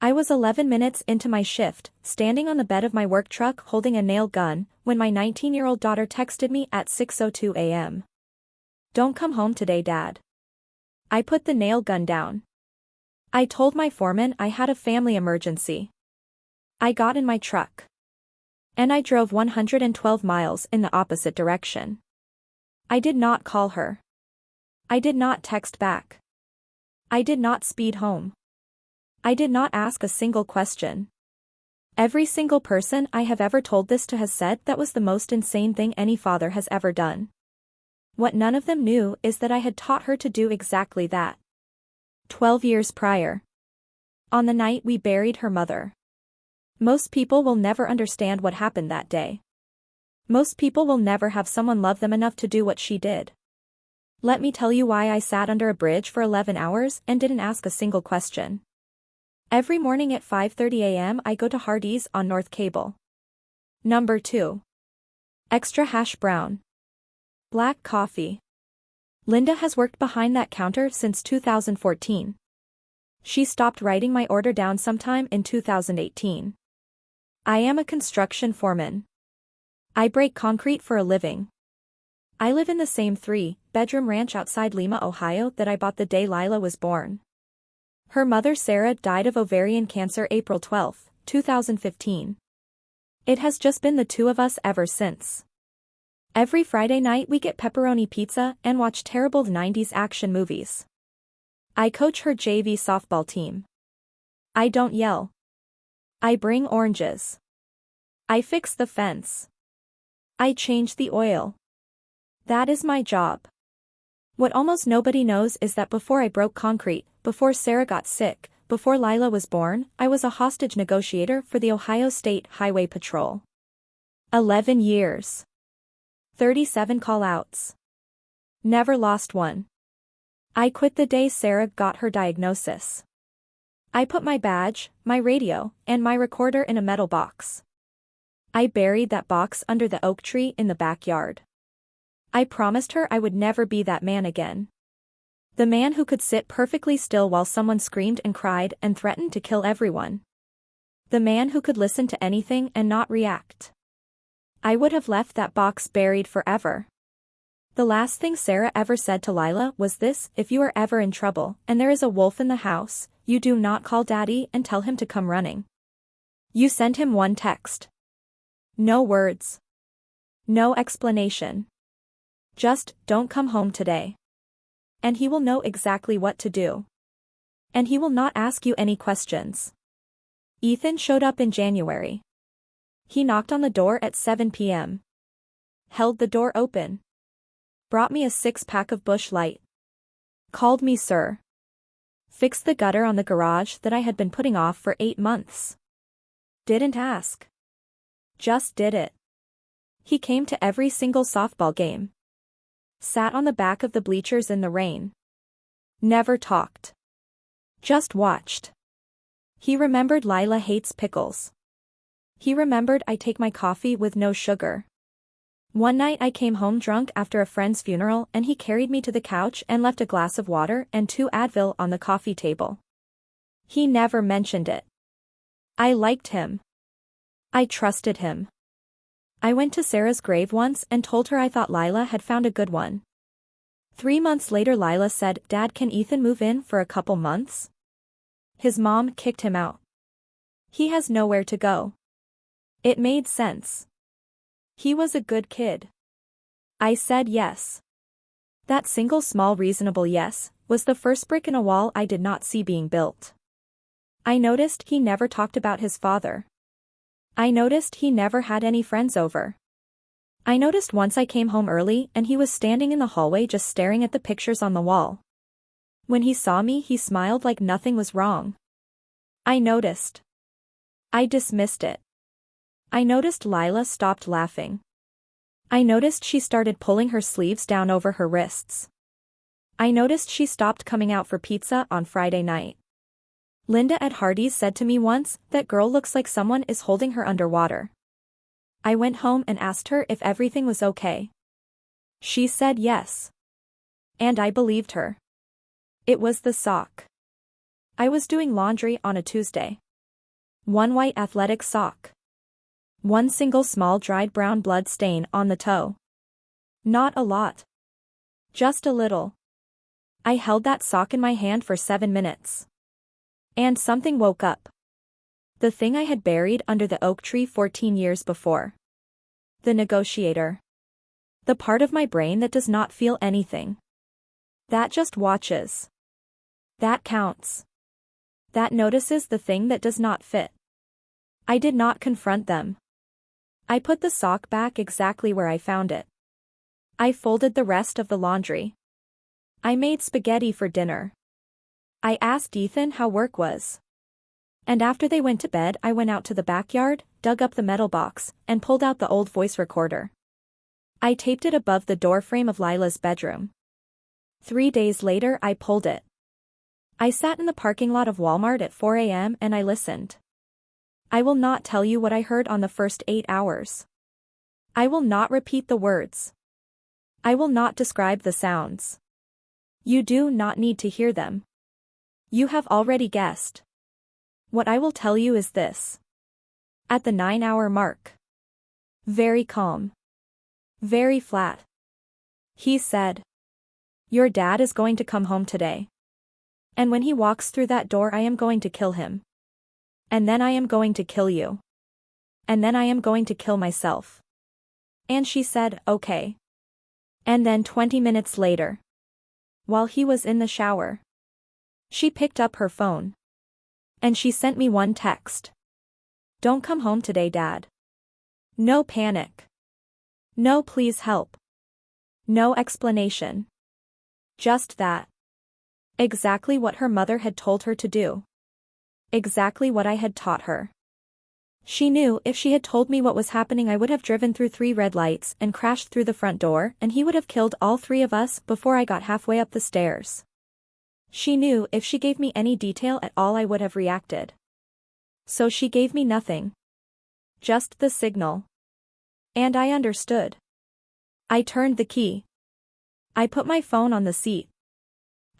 I was 11 minutes into my shift, standing on the bed of my work truck holding a nail gun, when my 19-year-old daughter texted me at 6:02 a.m. "Don't come home today, Dad." I put the nail gun down. I told my foreman I had a family emergency. I got in my truck. And I drove 112 miles in the opposite direction. I did not call her. I did not text back. I did not speed home. I did not ask a single question. Every single person I have ever told this to has said that was the most insane thing any father has ever done. What none of them knew is that I had taught her to do exactly that. 12 years prior. On the night we buried her mother. Most people will never understand what happened that day. Most people will never have someone love them enough to do what she did. Let me tell you why I sat under a bridge for 11 hours and didn't ask a single question. Every morning at 5:30 a.m. I go to Hardee's on North Cable. Number 2. Extra hash brown. Black coffee. Linda has worked behind that counter since 2014. She stopped writing my order down sometime in 2018. I am a construction foreman. I break concrete for a living. I live in the same 3-bedroom ranch outside Lima, Ohio that I bought the day Lila was born. Her mother Sarah died of ovarian cancer April 12, 2015. It has just been the two of us ever since. Every Friday night we get pepperoni pizza and watch terrible 90s action movies. I coach her JV softball team. I don't yell. I bring oranges. I fix the fence. I change the oil. That is my job. What almost nobody knows is that before I broke concrete, before Sarah got sick, before Lila was born, I was a hostage negotiator for the Ohio State Highway Patrol. 11 years. 37 call-outs. Never lost one. I quit the day Sarah got her diagnosis. I put my badge, my radio, and my recorder in a metal box. I buried that box under the oak tree in the backyard. I promised her I would never be that man again. The man who could sit perfectly still while someone screamed and cried and threatened to kill everyone. The man who could listen to anything and not react. I would have left that box buried forever. The last thing Sarah ever said to Lila was this: "If you are ever in trouble and there is a wolf in the house, you do not call Daddy and tell him to come running. You send him one text. No words. No explanation. Just, don't come home today. And he will know exactly what to do. And he will not ask you any questions." Ethan showed up in January. He knocked on the door at 7 p.m. Held the door open. Brought me a 6-pack of Busch Light. Called me sir. Fixed the gutter on the garage that I had been putting off for 8 months. Didn't ask. Just did it. He came to every single softball game. Sat on the back of the bleachers in the rain. Never talked. Just watched. He remembered Lila hates pickles. He remembered I take my coffee with no sugar. One night I came home drunk after a friend's funeral and he carried me to the couch and left a glass of water and 2 Advil on the coffee table. He never mentioned it. I liked him. I trusted him. I went to Sarah's grave once and told her I thought Lila had found a good one. 3 months later Lila said, "Dad, can Ethan move in for a couple months?" His mom kicked him out. He has nowhere to go. It made sense. He was a good kid. I said yes. That single small reasonable yes was the first brick in a wall I did not see being built. I noticed he never talked about his father. I noticed he never had any friends over. I noticed once I came home early and he was standing in the hallway just staring at the pictures on the wall. When he saw me he smiled like nothing was wrong. I noticed. I dismissed it. I noticed Lila stopped laughing. I noticed she started pulling her sleeves down over her wrists. I noticed she stopped coming out for pizza on Friday night. Linda at Hardee's said to me once, "That girl looks like someone is holding her underwater." I went home and asked her if everything was okay. She said yes. And I believed her. It was the sock. I was doing laundry on a Tuesday. One white athletic sock. One single small dried brown blood stain on the toe. Not a lot. Just a little. I held that sock in my hand for 7 minutes. And something woke up. The thing I had buried under the oak tree 14 years before. The negotiator. The part of my brain that does not feel anything. That just watches. That counts. That notices the thing that does not fit. I did not confront them. I put the sock back exactly where I found it. I folded the rest of the laundry. I made spaghetti for dinner. I asked Ethan how work was. And after they went to bed, I went out to the backyard, dug up the metal box, and pulled out the old voice recorder. I taped it above the doorframe of Lila's bedroom. 3 days later, I pulled it. I sat in the parking lot of Walmart at 4 a.m. and I listened. I will not tell you what I heard on the first 8 hours. I will not repeat the words. I will not describe the sounds. You do not need to hear them. You have already guessed. What I will tell you is this. At the 9-hour mark. Very calm. Very flat. He said. Your dad is going to come home today. And when he walks through that door, I am going to kill him. And then I am going to kill you. And then I am going to kill myself. And she said, okay. And then 20 minutes later, while he was in the shower, she picked up her phone. And she sent me one text. Don't come home today, Dad. No panic. No please help. No explanation. Just that. Exactly what her mother had told her to do. Exactly what I had taught her. She knew if she had told me what was happening, I would have driven through 3 red lights and crashed through the front door, and he would have killed all 3 of us before I got halfway up the stairs. She knew if she gave me any detail at all, I would have reacted. So she gave me nothing. Just the signal. And I understood. I turned the key. I put my phone on the seat.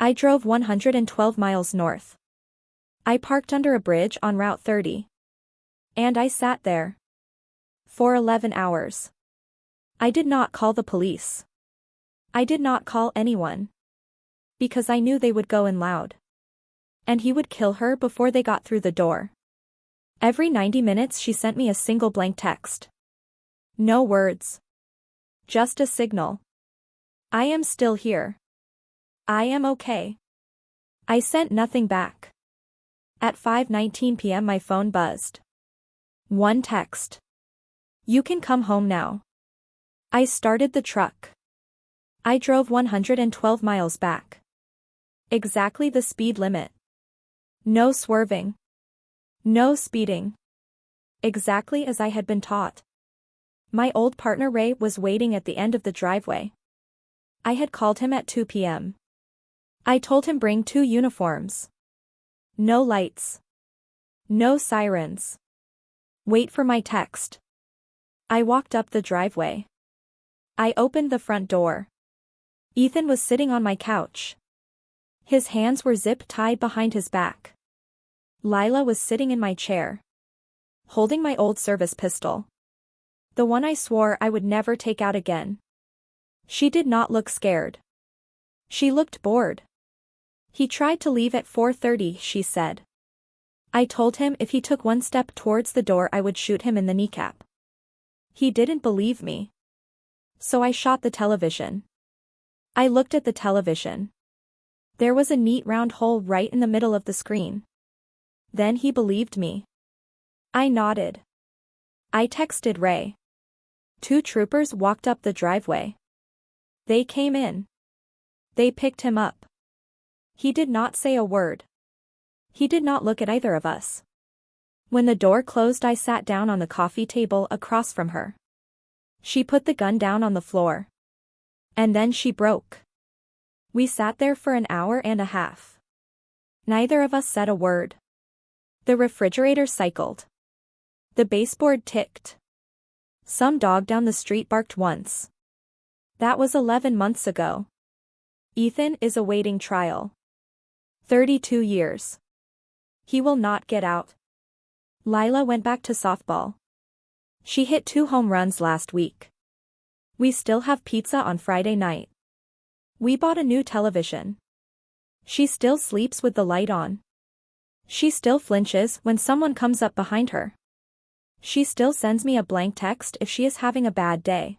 I drove 112 miles north. I parked under a bridge on Route 30. And I sat there. For 11 hours. I did not call the police. I did not call anyone. Because I knew they would go in loud. And he would kill her before they got through the door. Every 90 minutes she sent me a single blank text. No words. Just a signal. I am still here. I am okay. I sent nothing back. At 5:19 p.m. my phone buzzed. One text. You can come home now. I started the truck. I drove 112 miles back. Exactly the speed limit. No swerving. No speeding. Exactly as I had been taught. My old partner Ray was waiting at the end of the driveway. I had called him at 2 p.m. I told him bring 2 uniforms. No lights. No sirens. Wait for my text. I walked up the driveway. I opened the front door. Ethan was sitting on my couch. His hands were zip-tied behind his back. Lila was sitting in my chair, holding my old service pistol. The one I swore I would never take out again. She did not look scared. She looked bored. He tried to leave at 4:30, she said. I told him if he took one step towards the door I would shoot him in the kneecap. He didn't believe me. So I shot the television. I looked at the television. There was a neat round hole right in the middle of the screen. Then he believed me. I nodded. I texted Ray. 2 troopers walked up the driveway. They came in. They picked him up. He did not say a word. He did not look at either of us. When the door closed, I sat down on the coffee table across from her. She put the gun down on the floor. And then she broke. We sat there for an hour and a half. Neither of us said a word. The refrigerator cycled. The baseboard ticked. Some dog down the street barked once. That was 11 months ago. Ethan is awaiting trial. 32 years. He will not get out. Lila went back to softball. She hit 2 home runs last week. We still have pizza on Friday night. We bought a new television. She still sleeps with the light on. She still flinches when someone comes up behind her. She still sends me a blank text if she is having a bad day.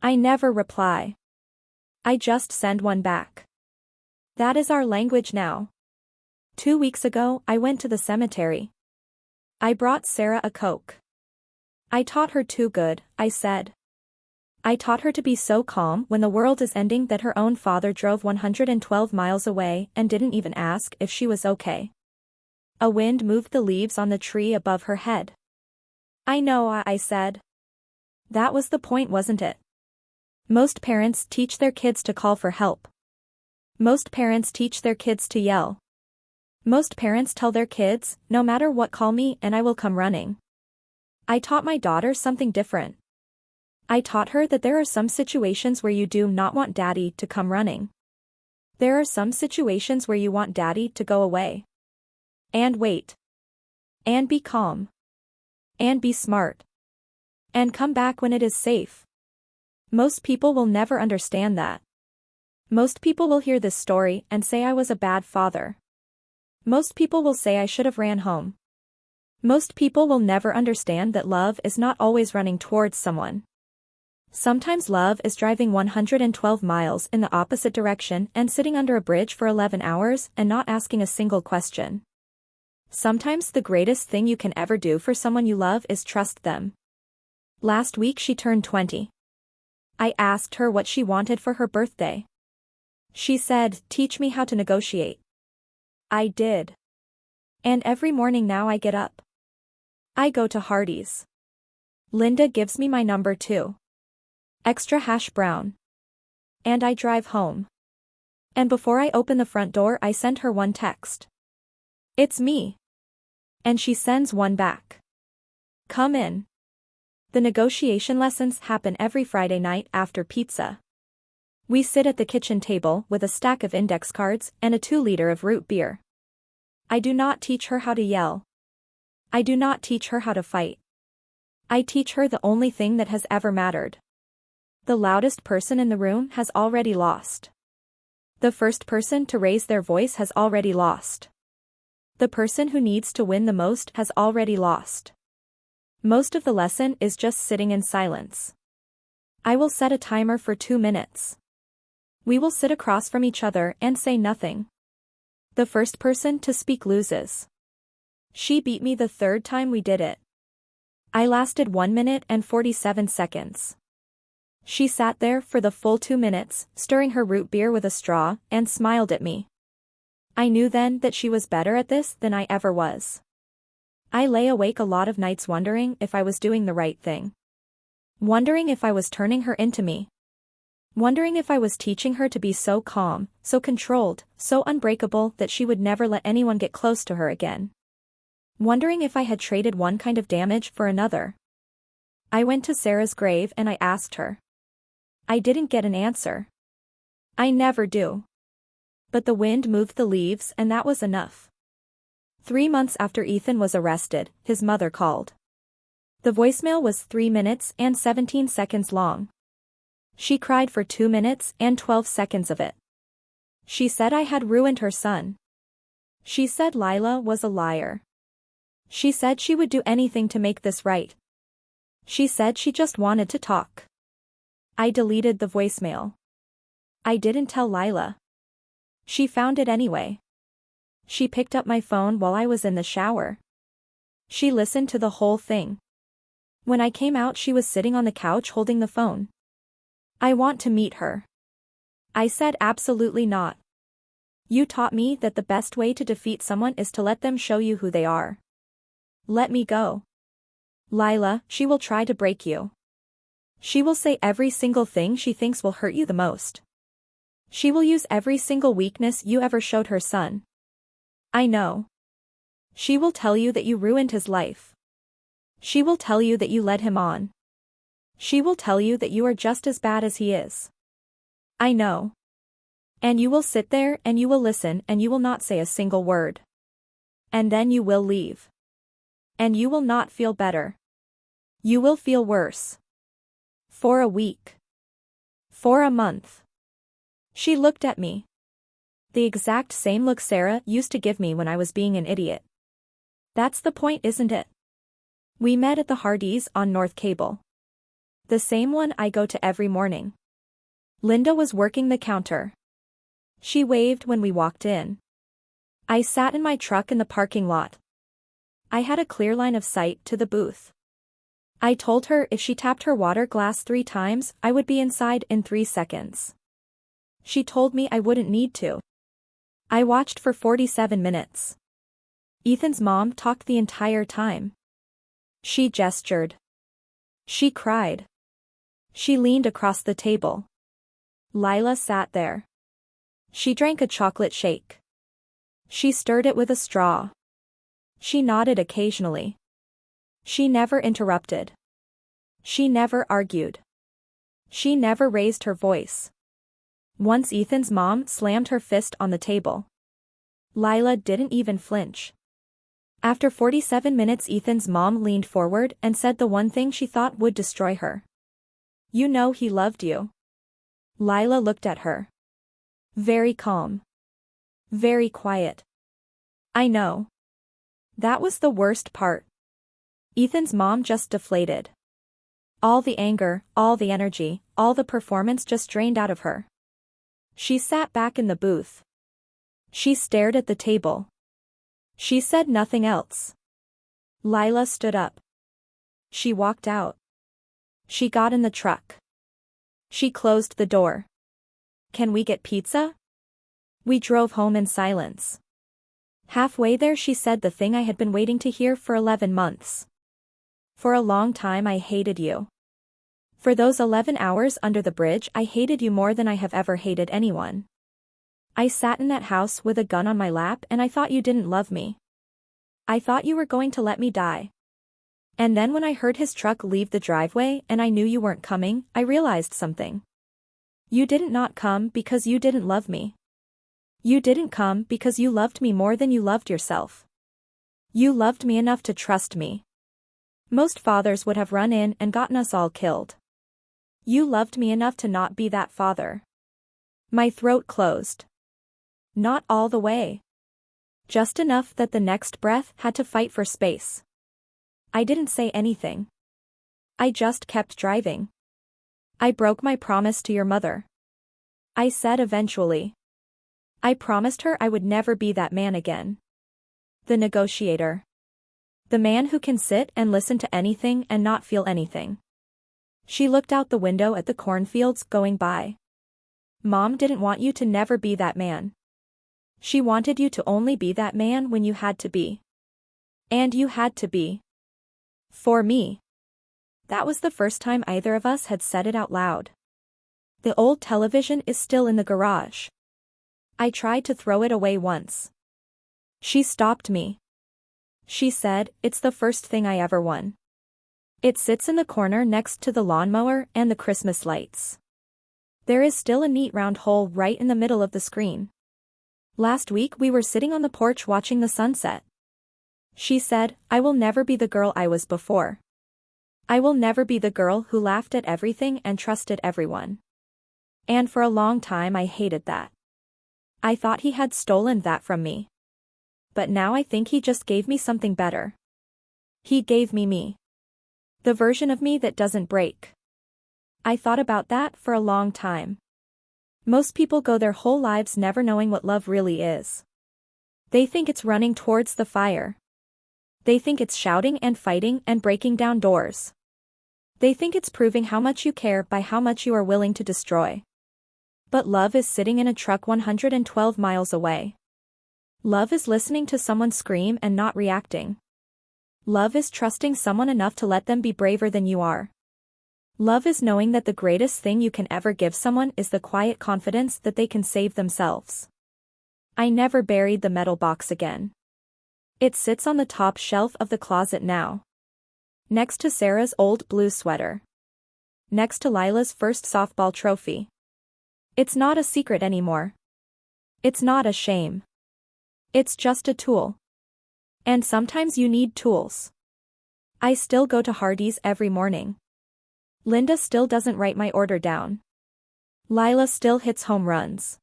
I never reply. I just send one back. That is our language now. 2 weeks ago, I went to the cemetery. I brought Sarah a Coke. I taught her too good, I said. I taught her to be so calm when the world is ending that her own father drove 112 miles away and didn't even ask if she was okay. A wind moved the leaves on the tree above her head. I know, I said. That was the point, wasn't it? Most parents teach their kids to call for help. Most parents teach their kids to yell. Most parents tell their kids, no matter what, call me and I will come running. I taught my daughter something different. I taught her that there are some situations where you do not want daddy to come running. There are some situations where you want daddy to go away. And wait. And be calm. And be smart. And come back when it is safe. Most people will never understand that. Most people will hear this story and say I was a bad father. Most people will say I should have ran home. Most people will never understand that love is not always running towards someone. Sometimes love is driving 112 miles in the opposite direction and sitting under a bridge for 11 hours and not asking a single question. Sometimes the greatest thing you can ever do for someone you love is trust them. Last week she turned 20. I asked her what she wanted for her birthday. She said, "Teach me how to negotiate." I did. And every morning now I get up. I go to Hardee's. Linda gives me my number too. Extra hash brown. And I drive home. And before I open the front door I send her one text. It's me. And she sends one back. Come in. The negotiation lessons happen every Friday night after pizza. We sit at the kitchen table with a stack of index cards and a 2-liter of root beer. I do not teach her how to yell. I do not teach her how to fight. I teach her the only thing that has ever mattered. The loudest person in the room has already lost. The first person to raise their voice has already lost. The person who needs to win the most has already lost. Most of the lesson is just sitting in silence. I will set a timer for 2 minutes. We will sit across from each other and say nothing. The first person to speak loses. She beat me the 3rd time we did it. I lasted 1 minute and 47 seconds. She sat there for the full 2 minutes, stirring her root beer with a straw, and smiled at me. I knew then that she was better at this than I ever was. I lay awake a lot of nights wondering if I was doing the right thing. Wondering if I was turning her into me. Wondering if I was teaching her to be so calm, so controlled, so unbreakable that she would never let anyone get close to her again. Wondering if I had traded one kind of damage for another. I went to Sarah's grave and I asked her. I didn't get an answer. I never do. But the wind moved the leaves and that was enough. 3 months after Ethan was arrested, his mother called. The voicemail was 3 minutes and 17 seconds long. She cried for 2 minutes and 12 seconds of it. She said I had ruined her son. She said Lila was a liar. She said she would do anything to make this right. She said she just wanted to talk. I deleted the voicemail. I didn't tell Lila. She found it anyway. She picked up my phone while I was in the shower. She listened to the whole thing. When I came out she was sitting on the couch holding the phone. I want to meet her. I said absolutely not. You taught me that the best way to defeat someone is to let them show you who they are. Let me go. Lila, she will try to break you. She will say every single thing she thinks will hurt you the most. She will use every single weakness you ever showed her son. I know. She will tell you that you ruined his life. She will tell you that you led him on. She will tell you that you are just as bad as he is. I know. And you will sit there and you will listen and you will not say a single word. And then you will leave. And you will not feel better. You will feel worse. For a week. For a month. She looked at me. The exact same look Sarah used to give me when I was being an idiot. That's the point, isn't it? We met at the Hardee's on North Cable. The same one I go to every morning. Linda was working the counter. She waved when we walked in. I sat in my truck in the parking lot. I had a clear line of sight to the booth. I told her if she tapped her water glass 3 times, I would be inside in 3 seconds. She told me I wouldn't need to. I watched for 47 minutes. Ethan's mom talked the entire time. She gestured. She cried. She leaned across the table. Lila sat there. She drank a chocolate shake. She stirred it with a straw. She nodded occasionally. She never interrupted. She never argued. She never raised her voice. Once Ethan's mom slammed her fist on the table. Lila didn't even flinch. After 47 minutes, Ethan's mom leaned forward and said the one thing she thought would destroy her. You know he loved you. Lila looked at her. Very calm. Very quiet. I know. That was the worst part. Ethan's mom just deflated. All the anger, all the energy, all the performance just drained out of her. She sat back in the booth. She stared at the table. She said nothing else. Lila stood up. She walked out. She got in the truck. She closed the door. Can we get pizza? We drove home in silence. Halfway there she said the thing I had been waiting to hear for 11 months. For a long time I hated you. For those 11 hours under the bridge I hated you more than I have ever hated anyone. I sat in that house with a gun on my lap and I thought you didn't love me. I thought you were going to let me die. And then when I heard his truck leave the driveway and I knew you weren't coming, I realized something. You didn't not come because you didn't love me. You didn't come because you loved me more than you loved yourself. You loved me enough to trust me. Most fathers would have run in and gotten us all killed. You loved me enough to not be that father. My throat closed. Not all the way. Just enough that the next breath had to fight for space. I didn't say anything. I just kept driving. I broke my promise to your mother. I said eventually. I promised her I would never be that man again. The negotiator. The man who can sit and listen to anything and not feel anything. She looked out the window at the cornfields going by. Mom didn't want you to never be that man. She wanted you to only be that man when you had to be. And you had to be. For me. That was the first time either of us had said it out loud. The old television is still in the garage. I tried to throw it away once. She stopped me. She said, it's the first thing I ever won. It sits in the corner next to the lawnmower and the Christmas lights. There is still a neat round hole right in the middle of the screen. Last week we were sitting on the porch watching the sunset. She said, I will never be the girl I was before. I will never be the girl who laughed at everything and trusted everyone. And for a long time I hated that. I thought he had stolen that from me. But now I think he just gave me something better. He gave me me. The version of me that doesn't break. I thought about that for a long time. Most people go their whole lives never knowing what love really is. They think it's running towards the fire. They think it's shouting and fighting and breaking down doors. They think it's proving how much you care by how much you are willing to destroy. But love is sitting in a truck 112 miles away. Love is listening to someone scream and not reacting. Love is trusting someone enough to let them be braver than you are. Love is knowing that the greatest thing you can ever give someone is the quiet confidence that they can save themselves. I never buried the metal box again. It sits on the top shelf of the closet now. Next to Sarah's old blue sweater. Next to Lila's first softball trophy. It's not a secret anymore. It's not a shame. It's just a tool. And sometimes you need tools. I still go to Hardee's every morning. Linda still doesn't write my order down. Lila still hits home runs.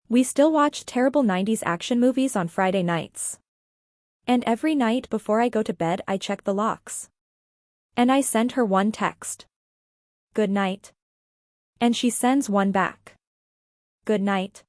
We still watch terrible 90s action movies on Friday nights. And every night before I go to bed I check the locks. And I send her one text. Good night. And she sends one back. Good night.